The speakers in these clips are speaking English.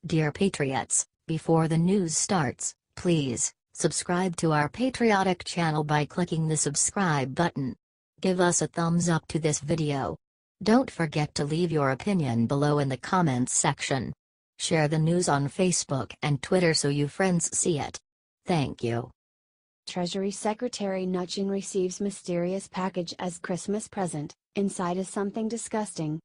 Dear Patriots, before the news starts, please subscribe to our patriotic channel by clicking the subscribe button. Give us a thumbs up to this video. Don't forget to leave your opinion below in the comments section. Share the news on Facebook and Twitter so your friends see it. Thank you. Treasury Secretary Mnuchin receives mysterious package as Christmas present. Inside is something disgusting.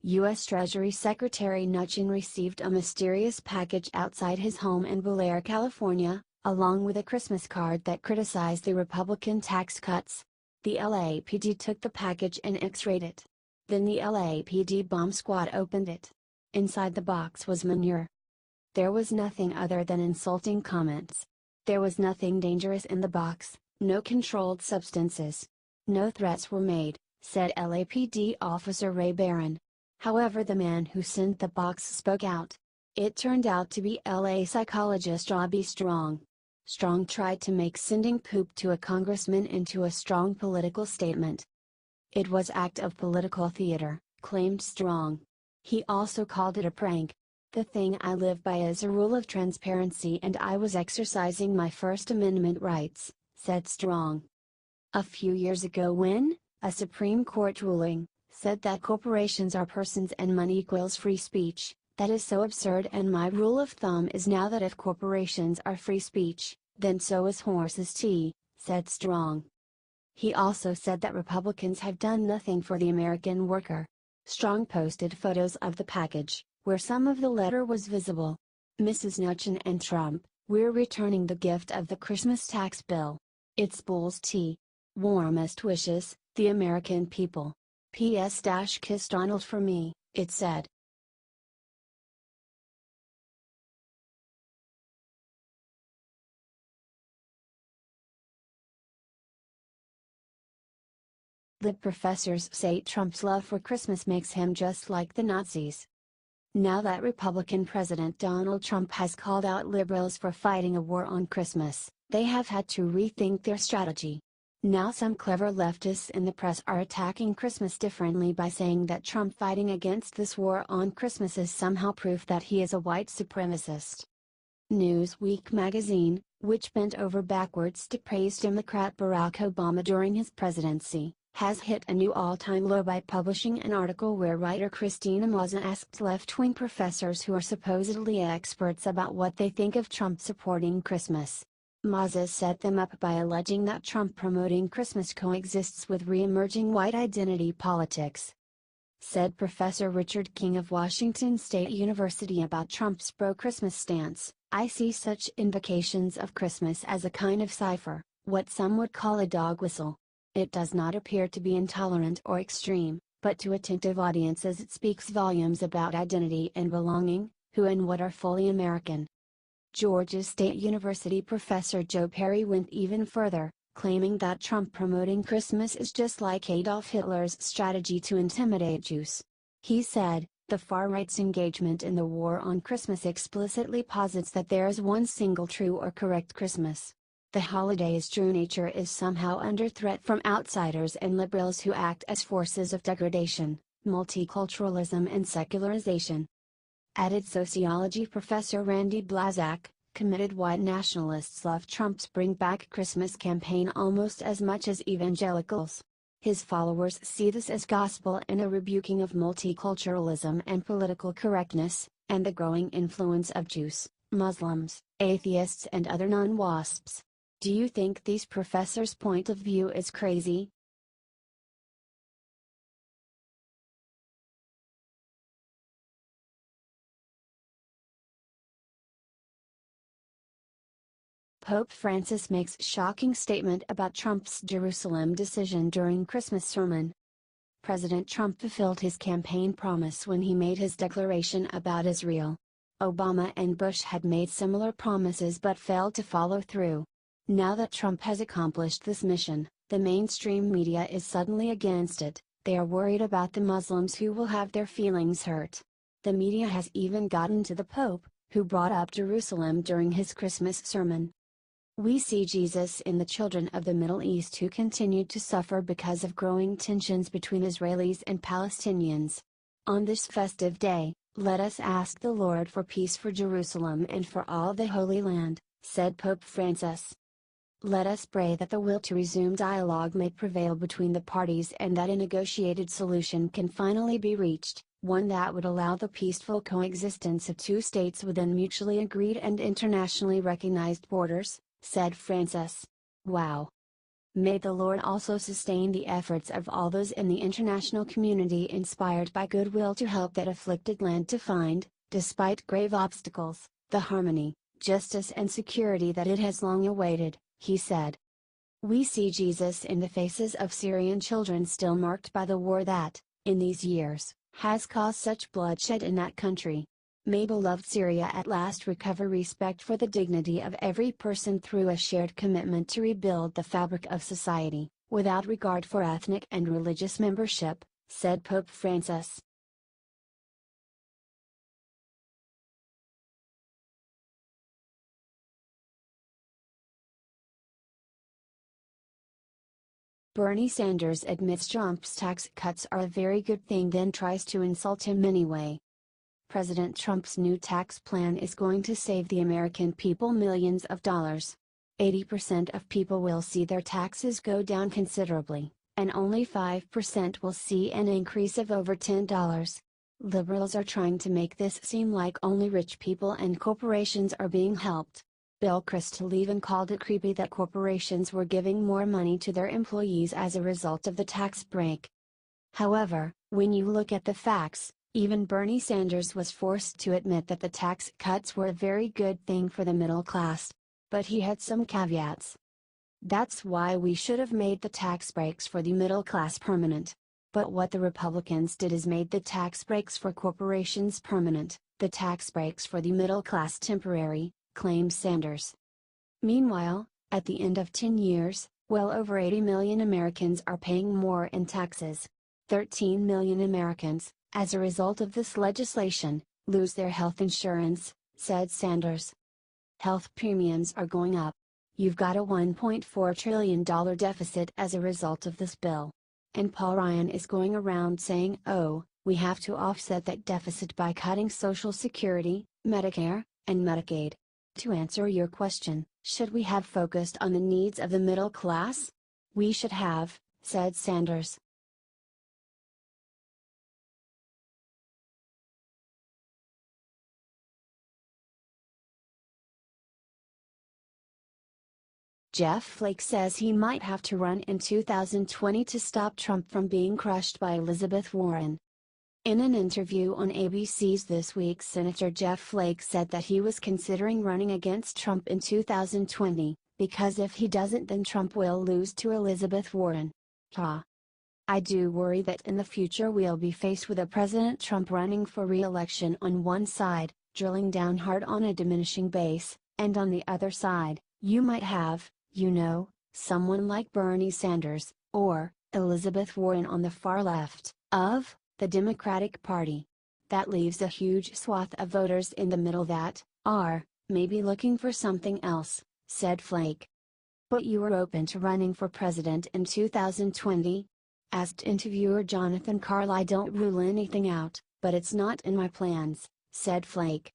U.S. Treasury Secretary Mnuchin received a mysterious package outside his home in Bel-Air, California, along with a Christmas card that criticized the Republican tax cuts. The LAPD took the package and X-rayed it. Then the LAPD bomb squad opened it. Inside the box was manure. There was nothing other than insulting comments. There was nothing dangerous in the box, no controlled substances. No threats were made, said LAPD Officer Ray Barron. However, the man who sent the box spoke out. It turned out to be LA psychologist Robby Strong. Strong tried to make sending poop to a congressman into a strong political statement. It was act of political theater, claimed Strong. He also called it a prank. The thing I live by is a rule of transparency, and I was exercising my First Amendment rights, said Strong. A few years ago, when a Supreme Court ruling said that corporations are persons and money equals free speech, that is so absurd, and my rule of thumb is now that if corporations are free speech, then so is horses tea, said Strong. He also said that Republicans have done nothing for the American worker. Strong posted photos of the package, where some of the letter was visible. Mrs. Mnuchin and Trump, we're returning the gift of the Christmas tax bill. It's Bull's tea. Warmest wishes, the American people. P.S. Donald for me, it said. The professors say Trump's love for Christmas makes him just like the Nazis. Now that Republican President Donald Trump has called out liberals for fighting a war on Christmas, they have had to rethink their strategy. Now some clever leftists in the press are attacking Christmas differently by saying that Trump fighting against this war on Christmas is somehow proof that he is a white supremacist. Newsweek magazine, which bent over backwards to praise Democrat Barack Obama during his presidency, has hit a new all-time low by publishing an article where writer Christina Maza asked left-wing professors who are supposedly experts about what they think of Trump supporting Christmas. Maza set them up by alleging that Trump promoting Christmas coexists with re-emerging white identity politics. Said Professor Richard King of Washington State University about Trump's pro-Christmas stance, I see such invocations of Christmas as a kind of cipher, what some would call a dog whistle. It does not appear to be intolerant or extreme, but to attentive audiences it speaks volumes about identity and belonging, who and what are fully American. Georgia State University professor Joe Perry went even further, claiming that Trump promoting Christmas is just like Adolf Hitler's strategy to intimidate Jews. He said, the far-right's engagement in the war on Christmas explicitly posits that there is one single true or correct Christmas. The holiday's true nature is somehow under threat from outsiders and liberals who act as forces of degradation, multiculturalism and secularization. Added sociology professor Randy Blazak, committed white nationalists love Trump's Bring Back Christmas campaign almost as much as evangelicals. His followers see this as gospel and a rebuking of multiculturalism and political correctness, and the growing influence of Jews, Muslims, atheists and other non-WASPs. Do you think these professors' point of view is crazy? Pope Francis makes shocking statement about Trump's Jerusalem decision during Christmas sermon. President Trump fulfilled his campaign promise when he made his declaration about Israel. Obama and Bush had made similar promises but failed to follow through. Now that Trump has accomplished this mission, the mainstream media is suddenly against it. They are worried about the Muslims who will have their feelings hurt. The media has even gotten to the Pope, who brought up Jerusalem during his Christmas sermon. We see Jesus in the children of the Middle East who continued to suffer because of growing tensions between Israelis and Palestinians. On this festive day, "Let us ask the Lord for peace for Jerusalem and for all the Holy Land," said Pope Francis. "Let us pray that the will to resume dialogue may prevail between the parties and that a negotiated solution can finally be reached, one that would allow the peaceful coexistence of two states within mutually agreed and internationally recognized borders," said Francis. Wow! May the Lord also sustain the efforts of all those in the international community inspired by goodwill to help that afflicted land to find, despite grave obstacles, the harmony, justice and security that it has long awaited, he said. "We see Jesus in the faces of Syrian children still marked by the war that, in these years, has caused such bloodshed in that country. May beloved Syria at last recover respect for the dignity of every person through a shared commitment to rebuild the fabric of society, without regard for ethnic and religious membership," said Pope Francis. Bernie Sanders admits Trump's tax cuts are a very good thing, then tries to insult him anyway. President Trump's new tax plan is going to save the American people millions of dollars. 80% of people will see their taxes go down considerably, and only 5% will see an increase of over $10. Liberals are trying to make this seem like only rich people and corporations are being helped. Bill Kristol even called it creepy that corporations were giving more money to their employees as a result of the tax break. However, when you look at the facts, even Bernie Sanders was forced to admit that the tax cuts were a very good thing for the middle class. But he had some caveats. "That's why we should have made the tax breaks for the middle class permanent. But what the Republicans did is made the tax breaks for corporations permanent, the tax breaks for the middle class temporary," claims Sanders. Meanwhile, at the end of 10 years, well over 80 million Americans are paying more in taxes. 13 million Americans, as a result of this legislation, lose their health insurance, said Sanders. Health premiums are going up. You've got a $1.4 trillion deficit as a result of this bill. And Paul Ryan is going around saying, "Oh, we have to offset that deficit by cutting Social Security, Medicare, and Medicaid." To answer your question, should we have focused on the needs of the middle class? We should have, said Sanders. Jeff Flake says he might have to run in 2020 to stop Trump from being crushed by Elizabeth Warren. In an interview on ABC's This Week, Senator Jeff Flake said that he was considering running against Trump in 2020, because if he doesn't then Trump will lose to Elizabeth Warren. I do worry that in the future we'll be faced with a President Trump running for re-election on one side, drilling down hard on a diminishing base, and on the other side, you might have, someone like Bernie Sanders, or Elizabeth Warren on the far left, of the Democratic Party. That leaves a huge swath of voters in the middle that are maybe looking for something else, said Flake. But you are open to running for president in 2020? Asked interviewer Jonathan Karl. I don't rule anything out, but it's not in my plans, said Flake.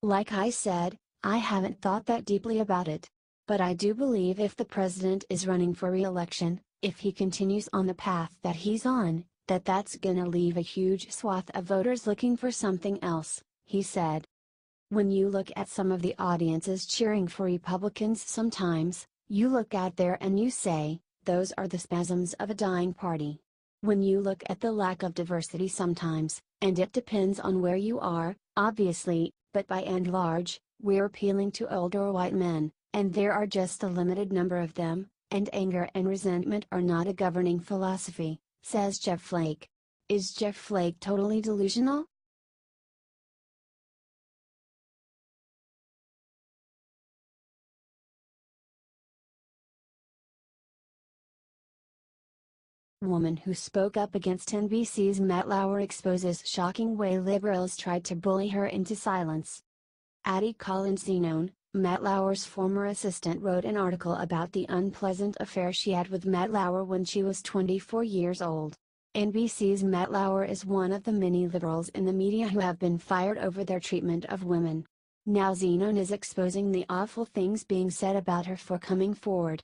Like I said, I haven't thought that deeply about it. But I do believe if the president is running for re-election, if he continues on the path that he's on, that's gonna leave a huge swath of voters looking for something else, he said. When you look at some of the audiences cheering for Republicans sometimes, you look out there and you say, those are the spasms of a dying party. When you look at the lack of diversity sometimes, and it depends on where you are, obviously, but by and large, we're appealing to older white men, and there are just a limited number of them, and anger and resentment are not a governing philosophy, says Jeff Flake. Is Jeff Flake totally delusional? Woman who spoke up against NBC's Matt Lauer exposes shocking way liberals tried to bully her into silence. Addie Collinzine, Matt Lauer's former assistant, wrote an article about the unpleasant affair she had with Matt Lauer when she was 24 years old. NBC's Matt Lauer is one of the many liberals in the media who have been fired over their treatment of women. Now Zenon is exposing the awful things being said about her for coming forward.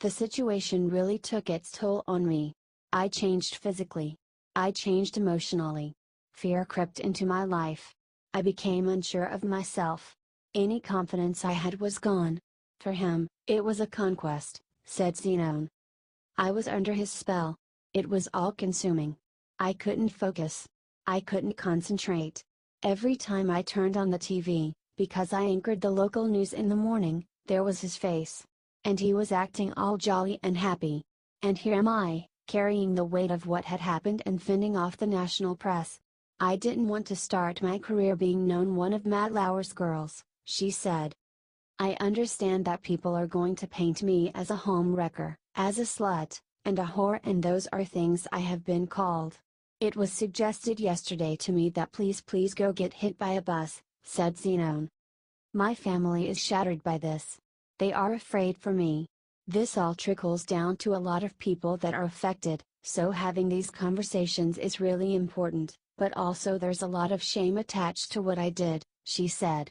The situation really took its toll on me. I changed physically. I changed emotionally. Fear crept into my life. I became unsure of myself. Any confidence I had was gone. For him, it was a conquest, said Zenon. I was under his spell. It was all-consuming. I couldn't focus. I couldn't concentrate. Every time I turned on the TV, because I anchored the local news in the morning, there was his face. And he was acting all jolly and happy. And here am I, carrying the weight of what had happened and fending off the national press. I didn't want to start my career being known one of Matt Lauer's girls, she said. I understand that people are going to paint me as a home wrecker, as a slut, and a whore, and those are things I have been called. It was suggested yesterday to me that please go get hit by a bus, said Zenon. My family is shattered by this. They are afraid for me. This all trickles down to a lot of people that are affected, so having these conversations is really important, but also there's a lot of shame attached to what I did, she said.